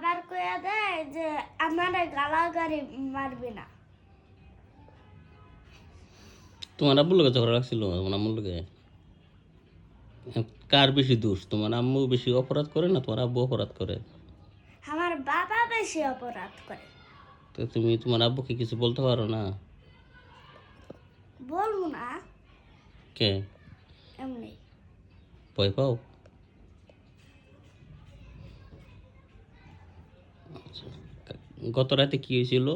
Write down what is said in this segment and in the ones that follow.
আবার কইয়া দেয় যে আমারে গালাগালি মারবি না। তোমার আব্বুর লোকে ঝগড়া লাগছিল তোমার আম্মুর লোকে? কার বেশি দোষ, তোমার আম্মু বেশি অপরাধ করে না তোমার আব্বু অপরাধ করে? আমার বাবা বেশি অপরাধ করে। তো তুমি তোমার আব্বুকে কিছু বলতে পারো না? বলবো না, কে? এমনি। ভয় পাও? আচ্ছা, গত রাতে কি হয়েছিল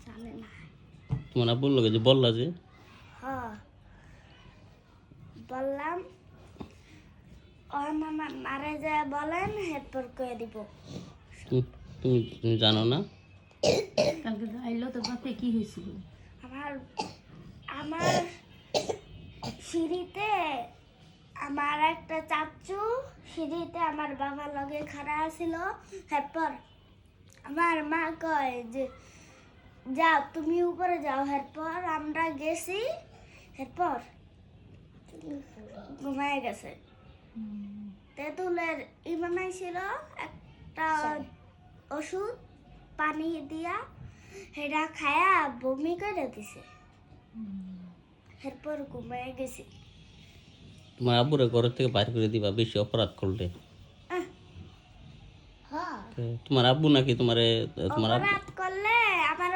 জানি না। তোমার আব্বুর লোকে যে বললা যে? হ্যাঁ, বললাম আমার মারে যা বলেন এরপর কয়ে দিব। তুমি তুমি জানো না? কালকে আইলো তো বাপে কি হয়েছিল? আমার আমার সিঁড়িতে আমার একটা চাচু সিঁড়িতে আমার বাবার লগে খাড়া ছিল। এরপর আমার মা কয় যে যাও তুমি উপরে যাও। এরপর আমরা গেছি। এরপর ঘুমায় গেছে। তেঁতুলের বানাইছিল একটা ওষুধ পানি দিয়া, সেটা খায়া বমি করে দিছে। এরপর ঘুমায় গেছি। তোমার আব্বুরে ঘরের থেকে বাইর করে দিবা বেশি অপরাধ করলে। হ্যাঁ, তোমার আব্বু নাকি তোমারে তোমার আব্বু অপরাধ করলে আমার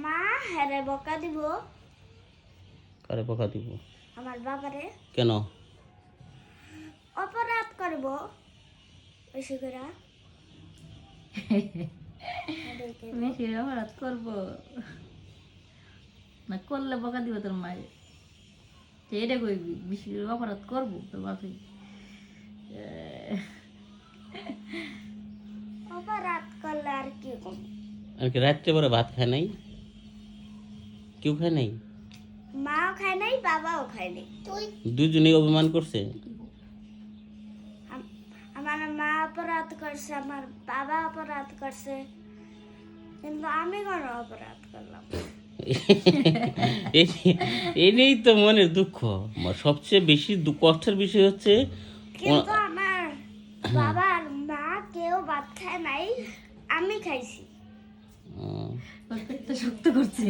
মা হেরে বকা দিব। কারে বকা দিব? আমার বাবারে কেন? অপরাধ করব বেশি করে। বেশি অপরাধ করবো না, করলে বকা দিব তোর মায়ের। এটা কইবি বেশি অপরাধ করবো তোর বাপে? অপরাধ করলে আর কি করব? আর কি রাত্রে পরে ভাত খায় নাই? কেউ খায় নাই? মাও খায় নাই, বাবাও খায় নাই। দুজনেই অভিমান করছে? আমার মা অপরাধ করছে, আমার বাবা অপরাধ করছে, কিন্তু আমি কোনো অপরাধ করলাম না। এটাই তো মনের দুঃখ। সবচেয়ে বেশি কষ্টের বিষয় হচ্ছে কিন্তু আমার বাবার মা কেউ ভাত খায় নাই, আমি খাইছি। প্রত্যেকটা শক্ত করছে।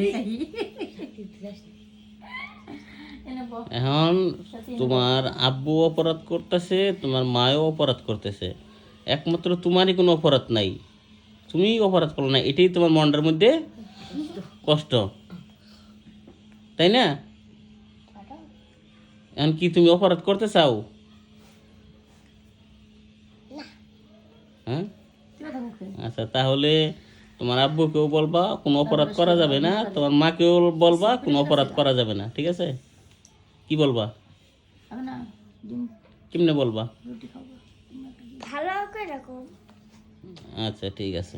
এখন তোমার আব্বু অপরাধ করতেছে, তোমার মাও অপরাধ করতেছে, একমাত্র তোমারই কোনো অপরাধ নাই, তুমি অপরাধ করো না, এটাই তোমার মনটার মধ্যে কষ্ট, তাই না? এখন কি তুমি অপরাধ করতে চাও? হ্যাঁ, আচ্ছা, তাহলে তোমার আব্বুকেও বলবা কোনো অপরাধ করা যাবে না, তোমার মাকেও বলবা কোনো অপরাধ করা যাবে না, ঠিক আছে? কি বলবা? কেমনে বলবা? ভালো করে রাখো। আচ্ছা, ঠিক আছে।